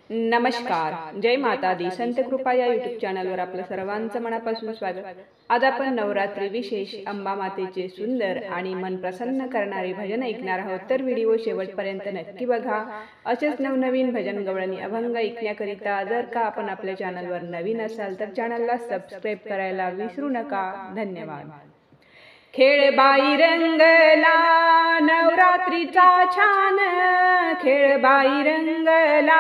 नमस्कार. जय माता दी. संत कृपा या यूट्यूब चॅनलवर आपलं सर्वांचं मनापासून स्वागत. आज आपण नवरात्री विशेष अंबा मातेचे सुंदर आणि मन प्रसन्न करणारे भजन ऐकणार आहोत. तर व्हिडिओ शेवटपर्यंत नक्की बघा. असेच नवनवीन भजन गवळणी अभंग ऐकण्याकरिता जर का आपण आपल्या चॅनलवर नवीन असाल तर चॅनलला सबस्क्राईब करायला विसरू नका. धन्यवाद. खेळ बाई रंगला नवरात्रीचा छान, खेळ बाई रंगला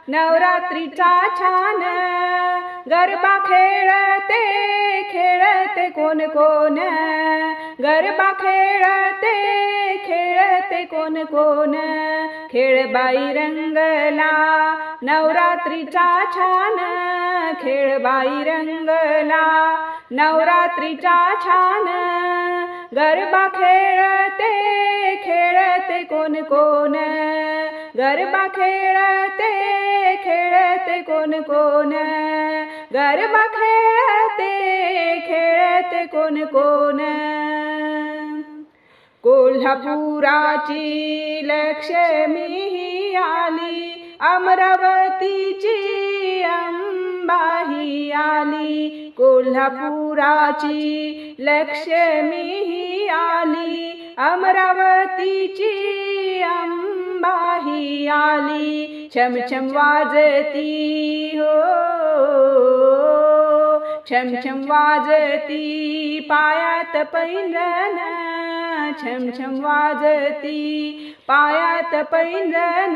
नवरात्रीचा छान, गरबा खेळते खेळते कोण कोण, गरबा खेळते खेळते कोण कोण, खेळ बाई रंगला नवरात्रीचा छान, खेळ बाई रंगला नवरात्रीचा छान, गरबा खेळते खेळते कोण कोण, गरबा खेळते खेळते कोण कोण, गरबा खेळते खेळते कोण कोण. कोल्हापुराची लक्ष्मी आली, अमरावतीची अंबाही आली, कोल्हापुराची लक्ष्मी आली, अमरावतीची अंबाही आली, छमछम वाजती हो छमछम वाजती पायात पैंजण, छमछम वाजती पायात पैंजण,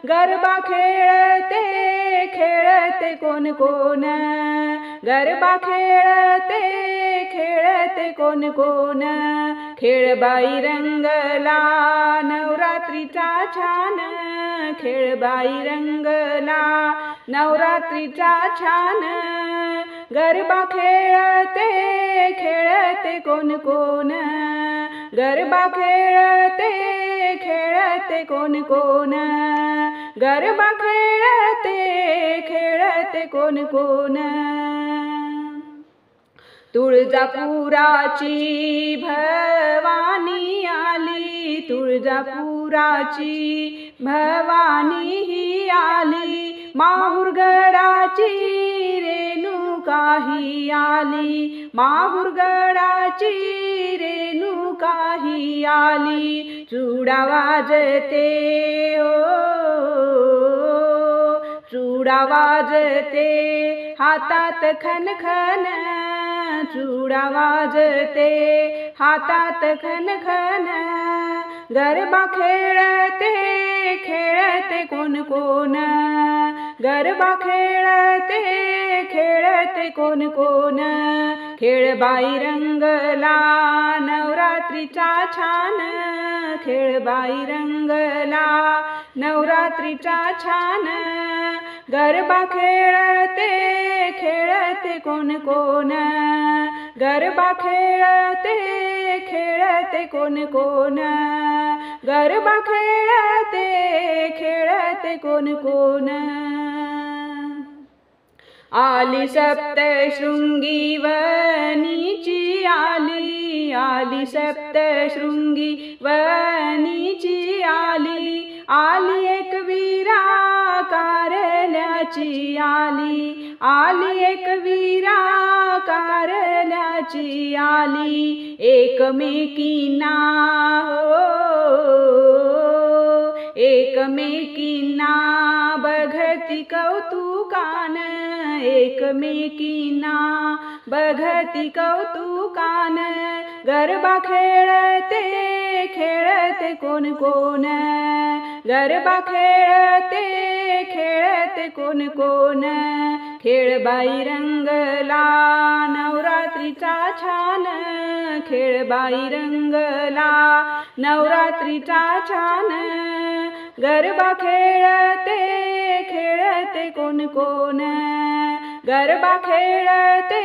गरबा खेळते खेळते कोण कोण, गरबा खेळते खेळते कोण कोण, खेळ बाई रंगला नवरात्रीचा छान, खेळ बाई रंगला नवरात्रीचा छान, गरबा खेळते खेळते कोण कोण, गरबा खेळते खेळते कोण कोण, गरबा खेळते खेळते कोण कोण. तुळजापुराची भवानी आली, तुळजापुराची भवानी ही आली, माहुरगडाची रेणुकाही आली, माहुरगडाची रेणुकाही आली, चुडा वाजते हो चुडा वाजते हातात खनखन, चुडा वाजते हातात खनखन, गरबा खेळते खेळते कोण कोण, गरबा खेळते खेळते कोण कोण, खेळ बाई रंगला नवरात्रीचा छान, खेळ बाई रंगला नवरात्रीचा छान, गरबा खेळते खेळते कोण कोण, गरबा खेळते खेळते कोण कोण, गरबा खेळते खेळते कोण कोण. आली सप्तशृंगी वनीची आली, आली सप्तशृंगी वनीची आली, आली एक वीरा कारल्याची आली, आली एक वीरा कारल्याची आली, एकमेकींना हो एकमेकींना बघती कौतुकान, एकमेकींना बघती कौतुकान, गरबा खेळते खेळते कोण कोण, गरबा खेळते खेळते कोण कोण, खेळ बाई रंगला नवरात्रीचा छान, खेळ बाई रंगला नवरात्रीचा छान, गरबा खेळते खेळते कोण कोण, गरबा खेळते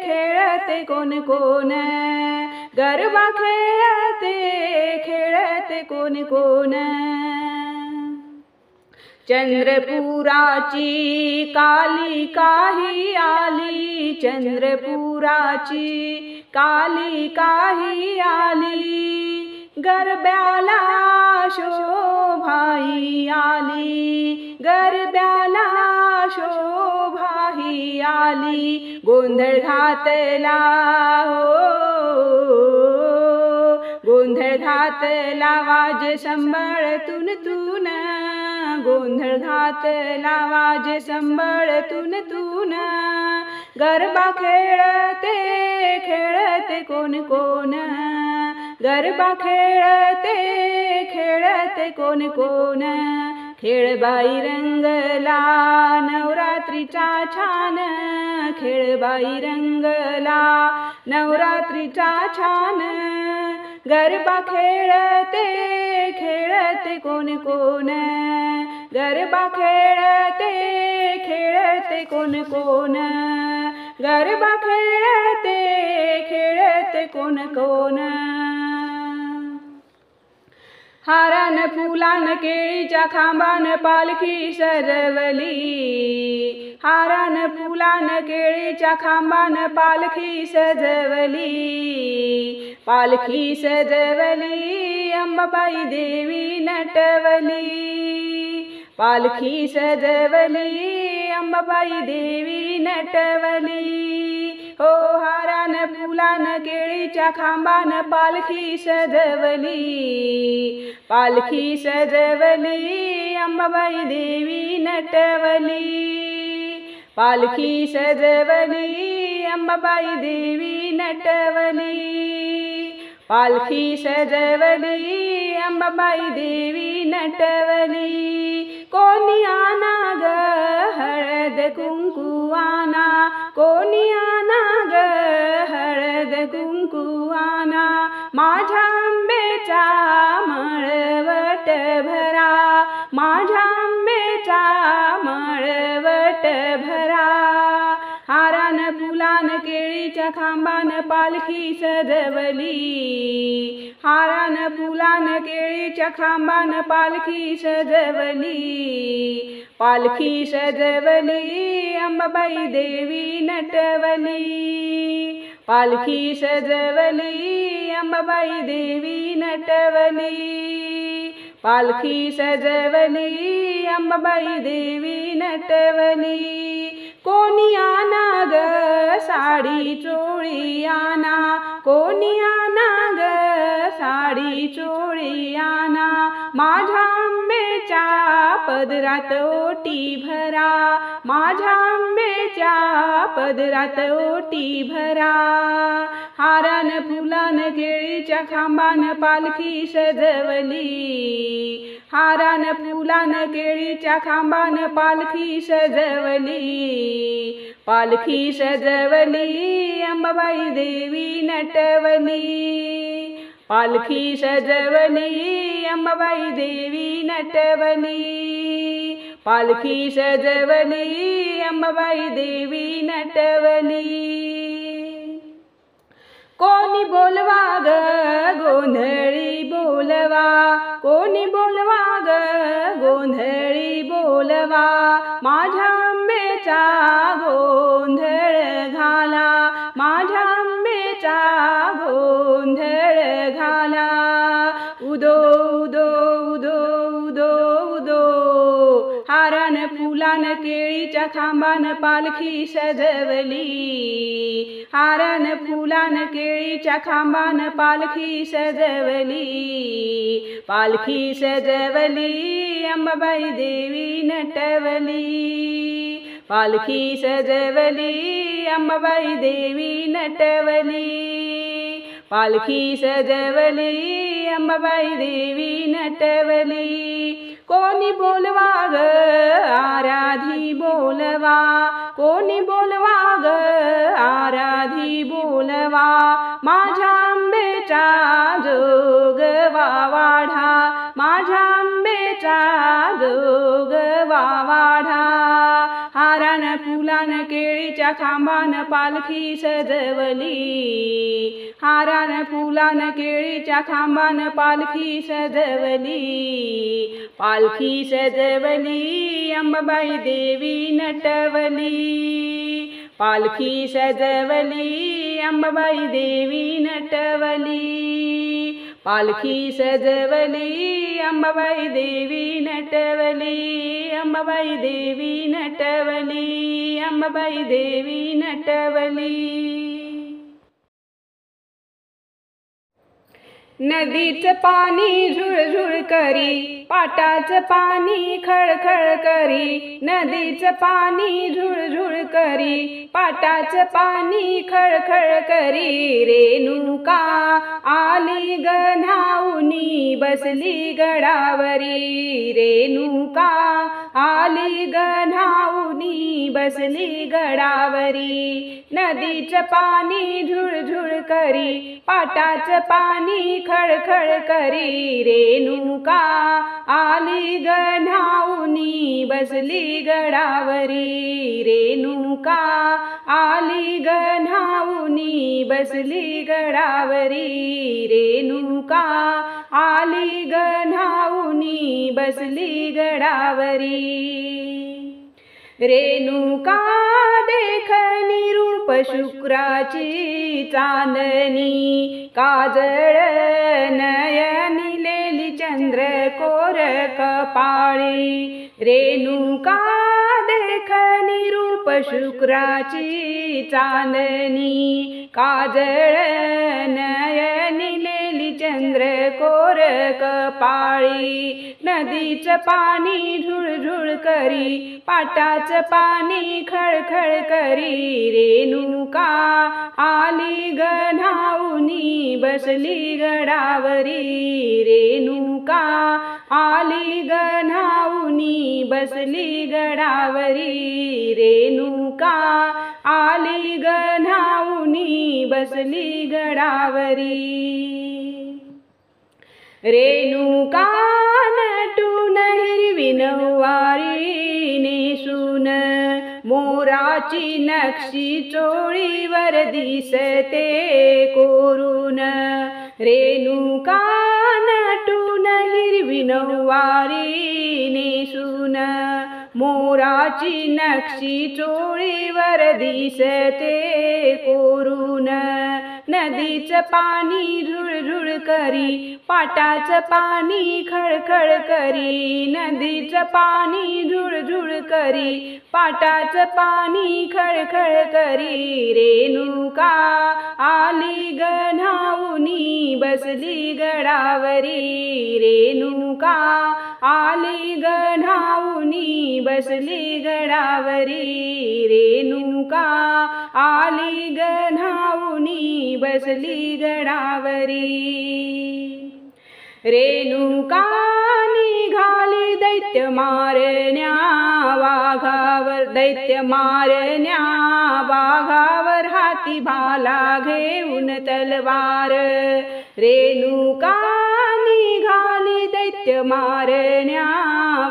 खेळते कोण कोण, गरबा खेळते खेळते कोण कोण. चंद्रपुराची कालिकाही आली, चंद्रपुराची कालिकाही आली, गरब्याला शोभाई आली, गरब्याला शोभाही आली गोंधळ घातला हो गोंधळ घातला वाजे संबळ तुन तुन गोंधळ घातला वाजे संबळ तुन तुन गरबा खेळते खेळते कोण कोण गरबा खेळते खेळते कोण कोण खेळबाई रंगला नवरात्रीचा छान खेळबाई रंगला नवरात्रीचा छान गरबा खेळते खेळते कोण कोण गरबा खेळते खेळते कोण कोण गरबा खेळते खेळते कोण कोण हारान फुलान केळीच्या खांबान पालखी सजवली हारान फुलान केळीच्या खांबान पालखी सजवली पालखी सजवली अंबाबाई देवी नटवली पालखी सजवली अंबाबाई देवी नटवली हो हारान फुलान केळीच्या खांबान पालखी सजवली पालखी सजवली अंबाबाई देवी नटवली पालखी सजवली अंबाबाई देवी नटवली पालखी सजवली अंबाबाई देवी नटवली कोणी आना ग हळद कुंकू आना कोणी आना ग हळद कुंकू आना माझ्या आंब्याचा मळवट भरा माझ्या आंब्याचा मळवट भरा हारान फुलान केळीच्या खांबान पालखी सजवली हारान फुलान केळीच्या खांबान पालखी सजवली पालखी सजवली अंबाबाई देवी नटवली पालखी सजवली अंबाबाई देवी नटवली पालखी सजवली अंबाबाई देवी नटवली कोणी आना ग साडी चोळी आना कोणी आना ग साडी चोळी आना माझ्या आंब्याच्या पदरात ओटी भरा माझ्या आंब्याच्या पदरात ओटी भरा हारान फुलान केळीच्या खांबान पालखी सजवली हारान फुलान केळीच्या खांबान पालखी सजवली पालखी सजवली अंबाबाई देवी नटवली पालखी सजवली अंबाबाई देवी नटवली पालखी सजवली अंबाबाई देवी नटवली कोणी बोलवा ग गोंधळी बोलवा कोणी बोलवा ग गोंधळी बोलवा माझ्या आंब्याचा गोंधळ घाला माझ्या आंब्याचा गोंधळ घाला उदो उदो उदो उदो उदो हारान फुलान केळीच्या खांबान पालखी सजवली हारान फुलान केळीच्या खांबान पालखी सजवली पालखी सजवली अंबाबाई देवी नटवली पालखी सजवली अंबाबाई देवी नटवली पालखी सजवली अंबाबाई देवी नटवली कोणी बोलवा ग आराधी बोलवा कोणी बोलवा ग आराधी बोलवा माझ्या आंब्याचा जोगवा वाढा माझ्या आंब्याचा जोगवा वाढा हारान फुलान केळीच्या खांबान पालखी सजवली हारान फुलान केळीच्या खांबान पालखी सजवली पालखी सजवली अंबाबाई देवी नटवली पालखी सजवली अंबाबाई देवी नटवली पालखी सजवली अंबाबाई देवी नटवली अंबाबाई देवी नटवली, अंबाबाई देवी नटवली. नदीचं पाणी झुळझुळ करी, पाटाचं पाणी खळखळ करी. नदीचं पाणी झुळझुळ करी, पाटाचं पाणी खळखळ करी. रेणुका आली ग न्हाऊनी बसली गडावरी, रेणुका आली ग न्हाऊनी बसली गडावरी. नदीचं पाणी झुळझुळ करी, पाटाचं पाणी खळखळ करी. रेणुका आली ग न्हाऊनी बसली गडावरी, रेणुका आली ग न्हाऊनी बसली गडावरी. रेणुका आली ग न्हाऊनी बसली गडावरी. रेणुका देखनी रूप शुक्राची चांदणी, काजळ नयनी लेली चंद्रकोर कपाळी. रेणुका देखनी रूप शुक्राची चांदणी, काजळ नयनी लेली चंद्रकोर कपाळी. नदीचं पाणी झुळझुळ करी, पाटाचं पाणी खळखळ करी. रेणुका आली ग न्हाऊनी बसली गडावरी, रेणुका आली ग न्हाऊनी बसली गडावरी. रेणुका आली ग न्हाऊनी बसली गडावरी. रेणुका नटून हिरवी नऊवारी नेसून, मोराची नक्षी चोळीवर दिसते कोरून. रेणुका नटून हिरवी नऊवारी नेसून, मोराची नक्षी चोळीवर दिसते कोरून. नदीचं पाणी झुळझुळ करी, पाटाचं पाणी खळखळ करी. नदीचं पाणी झुळझुळ करी, पाटाचं पाणी खळखळ करी. रेणुका आली ग न्हाऊनी बसली गडावरी, रेणुका आली ग न्हाऊनी बसली गडावरी. रेणुका आली ग न्हाऊनी बसली गडावरी. रेणुका निघाली दैत्य मारण्या वाघावर, दैत्य मारण्या वाघावर, हाती भाला घेऊन तलवार. रेणुका निघाली दैत्य मारण्या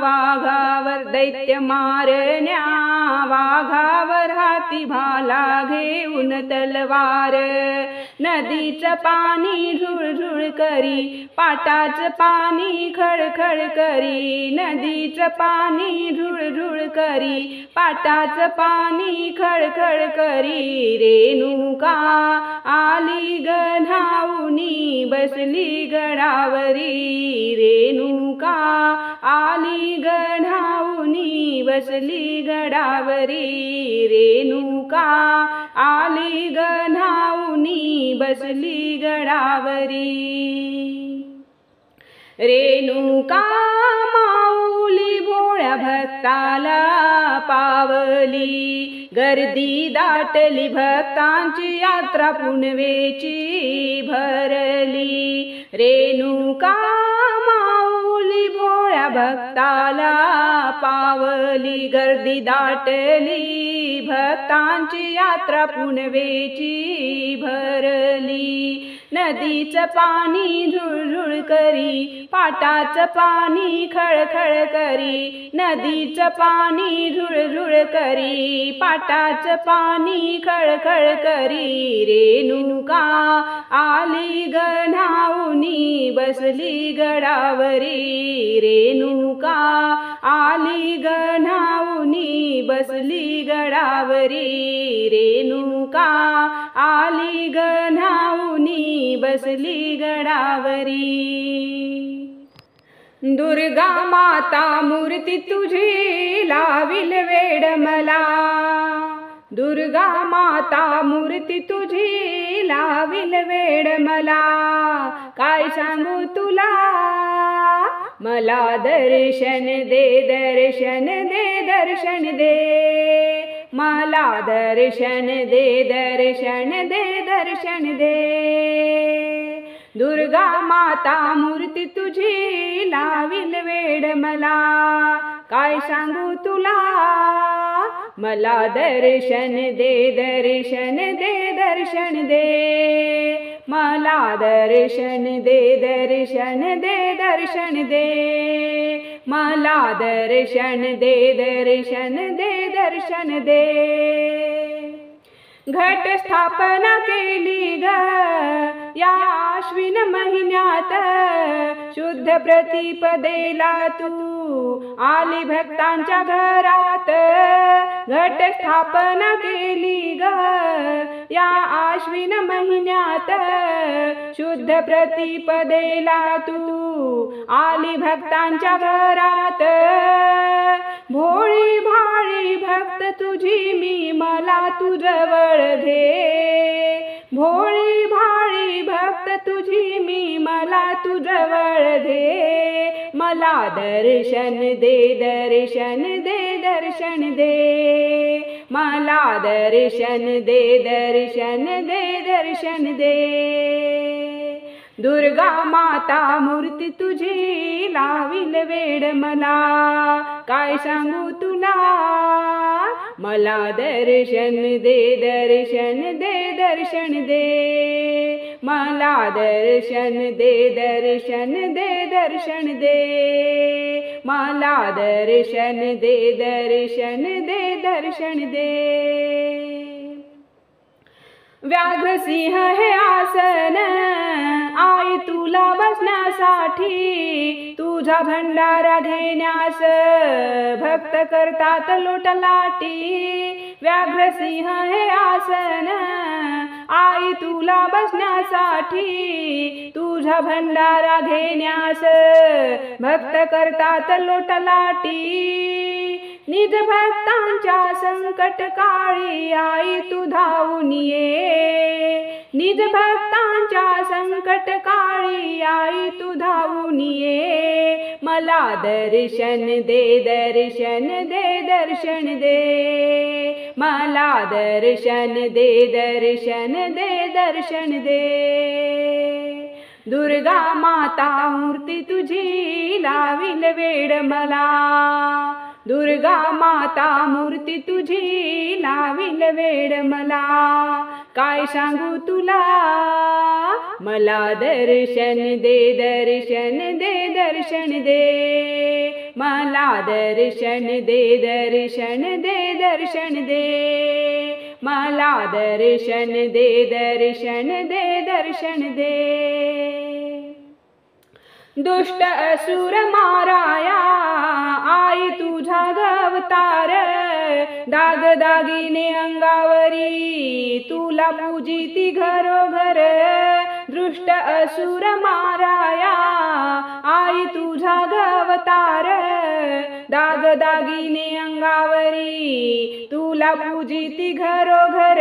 वाघावर, दैत्य मारण्या वाघावर, हाती भाला घेऊन तलवार. नदीचं पाणी झुळझुळ करी, पाटाचं पाणी खळखळ करी. नदीचं पाणी झुळझुळ करी, पाटाचं पाणी खळखळ करी. रेणुका आली ग न्हाऊनी बसली गडावरी, रेणुका आली ग न्हाऊनी बसली गडावरी. रेणुका आली ग न्हाऊनी बसली गडावरी. रेणुका माऊली भोळ्या भक्ताला पावली, गर्दी दाटली भक्तांची यात्रा पुनवेची भरली. रेणुका माऊली भोळ्या भक्ताला पावली, गर्दी दाटली भक्तांची यात्रा पुनवेची भरली. नदीचं पाणी झुळझुळ करी, पाटाचं पाणी खळखळ करी. नदीचं पाणी झुळझुळ करी, पाटाचं पाणी खळखळ करी. रेणुका आली ग न्हाऊनी बसली गडावरी, रेणुका आली ग न्हाऊनी बसली गडावरी. रेणुका आली ग न्हाऊनी बसली गडावरी. दुर्गा माता मूर्ती तुझी लाविल वेड मला, दुर्गा माता मूर्ती तुझी लाविल वेड मला, काय सांगू तुला, मला दर्शन दे, दर्शन दे, दर्शन दे, मला दर्शन दे, दर्शन दे, दर्शन दे, दुर्गा माता मूर्ती तुझी लाविल वेड मला, काय सांगू तुला, मला दर्शन दे, दर्शन दे, दर्शन दे, मला दर्शन दे, दर्शन दे, दर्शन दे, मला दर्शन दे, दर्शन दे, दर्शन दे, घट स्थापना केली ग या आश्विन महिन्यात, शुद्ध प्रतिपदेला तू आली भक्तांच्या घरात, घट स्थापना केली ग या आश्विन महिन्यात, शुद्ध प्रतिपदेला तू आली भक्तांच्या घरात, भोळी भाळी भक्त तुझी मी, मला तू जवळ घे, भोळी भाळी भक्त तुझी मी, मला तू जवळ घे, मला दर्शन दे, दर्शन दे, दर्शन दे, मला दर्शन दे, दर्शन दे, दर्शन दे, दुर्गा माता मूर्ती तुझी लाविल वेड मला, काय सांगू तुला, मला दर्शन दे, दर्शन दे, दर्शन दे, मला दर्शन दे, दर्शन दे, दर्शन दे, मला दर्शन दे, दर्शन दे, दर्शन दे, व्याघ्रसिंह हे आसन आई तुला बसण्यासाठी, तुझा भंडारा घेण्यास भक्त करतात लोटलाटी, व्याघ्रसिंह हे आसन आई तुला बसण्यासाठी, तुझा भंडारा घेण्यास भक्त करतात लोटलाटी, निज भक्तांच्या संकट काळी आई तू धावून ये, निज भक्तांच्या संकट काळी आई तू धावून ये, मला दर्शन दे, दर्शन दे, दर्शन दे, मला दर्शन दे, दर्शन दे, दर्शन दे, दुर्गा माता मूर्ती तुझी लाविल वेड मला, दुर्गा माता मूर्ती तुझी लाविल वेड मला, काय सांगू तुला, मला दर्शन दे, दर्शन दे, दर्शन दे, मला दर्शन दे, दर्शन दे, दर्शन दे, मला दर्शन दे, दर्शन दे, दर्शन दे, दुष्ट असुर माराया आई तुझा अवतार, दागदागिने अंगावरी तुला पूजिती घरोघर, दृष्ट असुर माराया आई तुझा अवतार, दागदागिने अंगावरी तुला पूजिती घरोघर,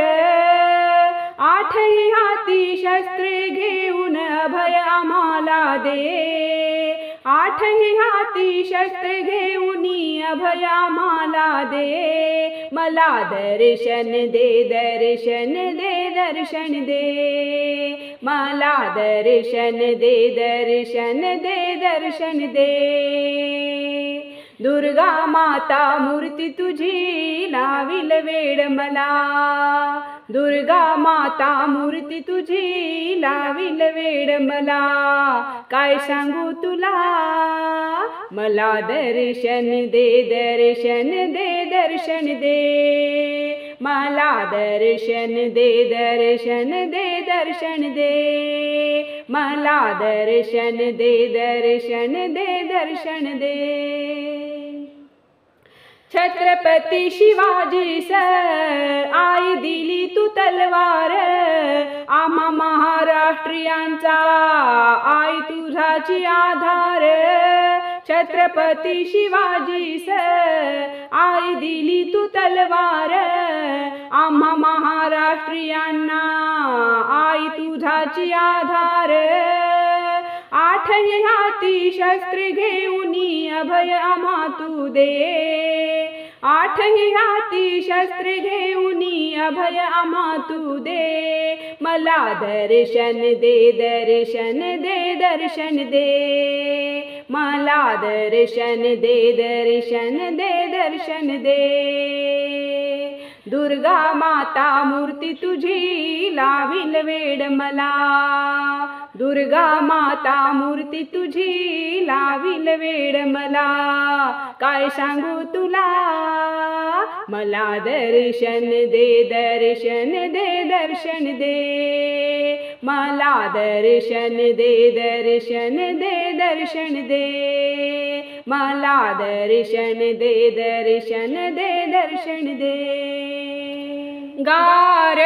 आठही हाती शस्त्रे घेऊन अभय आम्हाला दे, आठही हाती शस्त्रे घेऊन अभय आम्हाला दे, मला दर्शन दे, दर्शन दे, दर्शन दे, मला दर्शन दे, दर्शन दे, दर्शन दे, दुर्गा माता मूर्ती तुझी लाविल वेड मला, दुर्गा माता मूर्ती तुझी लाविल वेड मला, काय सांगू तुला, मला दर्शन दे, दर्शन दे, दर्शन दे, मला दर्शन दे, दर्शन दे, दर्शन दे, मला दर्शन दे, दर्शन दे, दर्शन दे, छत्रपती शिवाजीस आई दिली तू तलवार, आम्हा महाराष्ट्रीयांचा आई तुझाची आधार, छत्रपती शिवाजीस दिली तू तलवार आम्हा महाराष्ट्रीयांना आई तुझाची आधार आठही हाती शस्त्र घेऊन अभय आम्हा तू दे आठही हाती शस्त्र घेऊन अभय आम्हा तू दे मला दर्शन दे दर्शन दे दर्शन दे मला दर्शन दे दर्शन दे दर्शन दे दुर्गा माता मूर्ती तुझी लावील वेड मला दुर्गा माता मूर्ती तुझी लावील वेड मला काय सांगू तुला मला दर्शन दे दर्शन दे दर्शन दे मला दर्शन दे दर्शन दे दर्शन दे मला दर्शन दे दर्शन दे दर्शन दे गार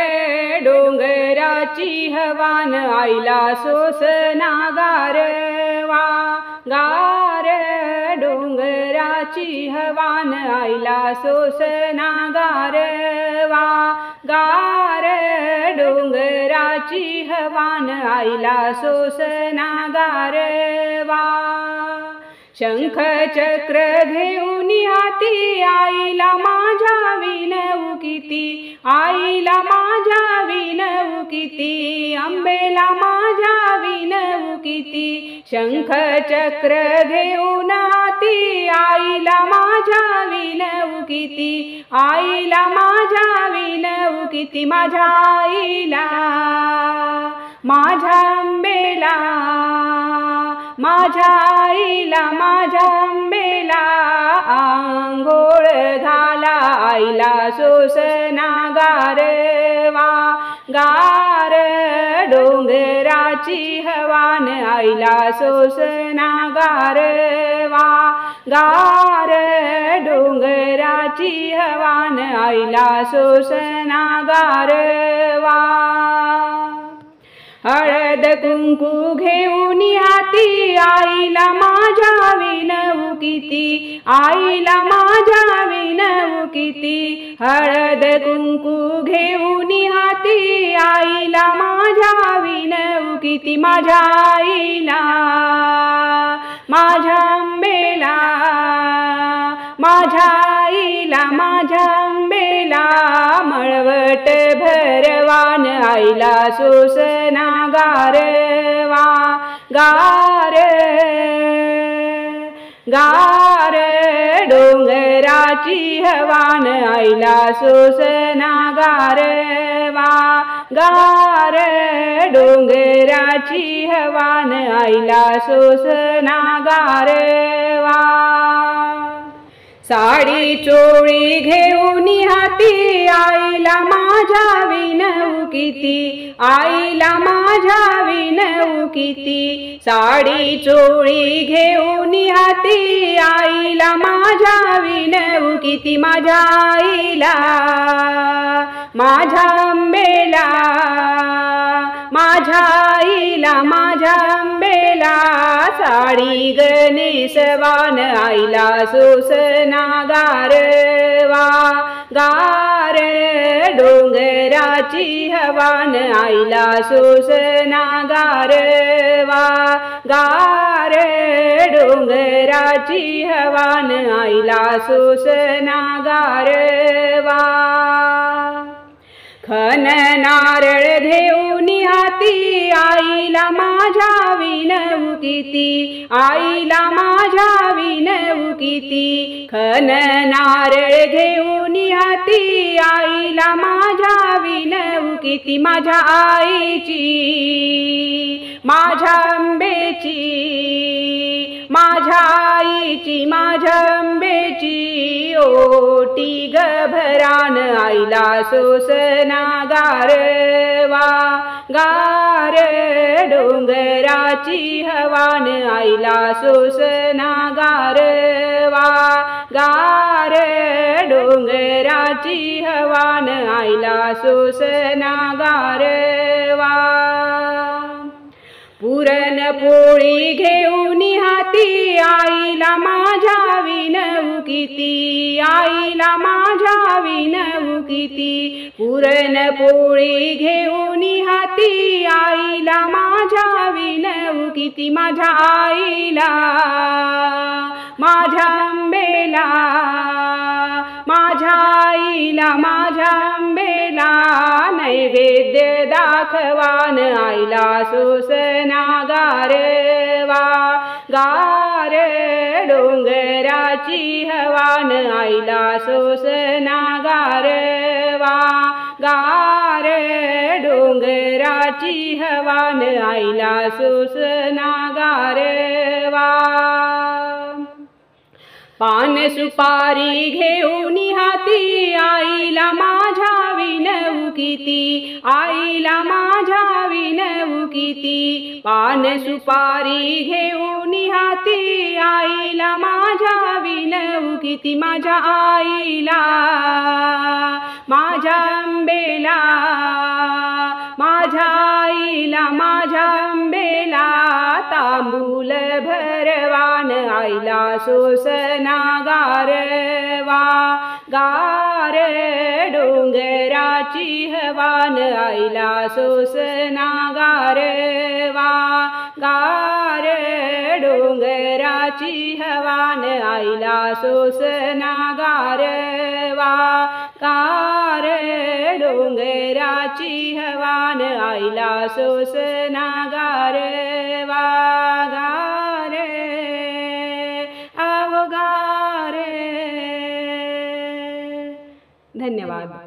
डोंगराची हवान आईला सोसना गारवा गार डोंगराची हवान आईला सोसना गारवा गार डोंगराची हवान आईला सोसना गारवा शंख चक्र घेऊन हाती आईला माझ्या विनवू किती आईला माझ्या विनवू किती अंबेला माझ्या विनवू किती शंख चक्र घेऊन हाती आईला माझ्या विनवू किती आईला माझ्या विनवू किती माझ्या आईला माझ्या अंबेला माझ्या आईला माझ्या अंबेला आंघोळ घाला आईला सोसना गारवा गार डोंगराची हवान आईला सोसना गारवा गार डोंगराची हवान आईला सोसना गारवा हळद कुंकू घेऊन हाती आईला माझ्या विनवू किती आईला माझ्या विनवू किती हळद कुंकू घेऊन हाती आईला माझ्या विनवू किती माझ्या आईला माझ्या अंबेला माझ्या आईला माझ्या अंबेला मळवट भरवान आईला सोसना गारवा गार गार डोंगराची हवान आईला सोसना गारवा गार डोंगराची हवान आईला सोसना गारवा साडी चोळी घेऊन हाती आईला माझ्या विनवू किती आईला माझ्या विनवू किती साडी चोळी घेऊन हाती आईला माझ्या विनवू किती माझ्या आईला माझ्या अंबेला माझ्या आईला माझ्या अंबेला साडी गणेशवान आईला सोसना गारवा गार डोंगराची हवान आईला सोसना गारवा गार डोंगराची हवान आईला सोसना गारवा खन नारळ घेऊन हाती आईला माझ्या विनवू किती आईला माझ्या विनवू किती खन नारळ घेऊन हाती आईला माझ्या विनवू किती माझ्या आईची माझ्या अंबेची माझ्या आईची माझ्या अंबेची ओटी गभरान आईला सोसना गारवा गार डोंगराची हवान आईला सोसना गारवा गार डोंगराची हवान आईला सोसना गारवा पुरणपोळी घेऊन हाती आईला माझ्या विनवू किती, आईला माझ्या विनवू किती. पुरणपोळी घेऊन हाती आईला माझ्या विनवू किती. माझ्या आईला माझ्या अंबेला, माझ्या आईला माझ्या अंबेला नैवेद्य दाखवान आईला सोसना गारवा. गार डोंगराची हवान आईला सोसना गारवा. गार डोंगराची हवान आईला सोसना गारवा. पान सुपारी घेऊन हाती आईला माझ्या विनवू किती, आईला माझ्या विनवू किती. पान सुपारी घेऊन हाती आईला माझ्या विनवू किती. माझ्या आईला माझ्या अंबेला, माझ्या आईला माझ्या अंबेला तांबूल भरवान आईला सोसना गारवा. गार डोंगराची हवान आईला सोसना गारवा. गार डोंगराची हवान आईला सोसना गारवा. गार डोंगराची हवान आईला सोसना गारवा. गार अहो गार. धन्यवाद.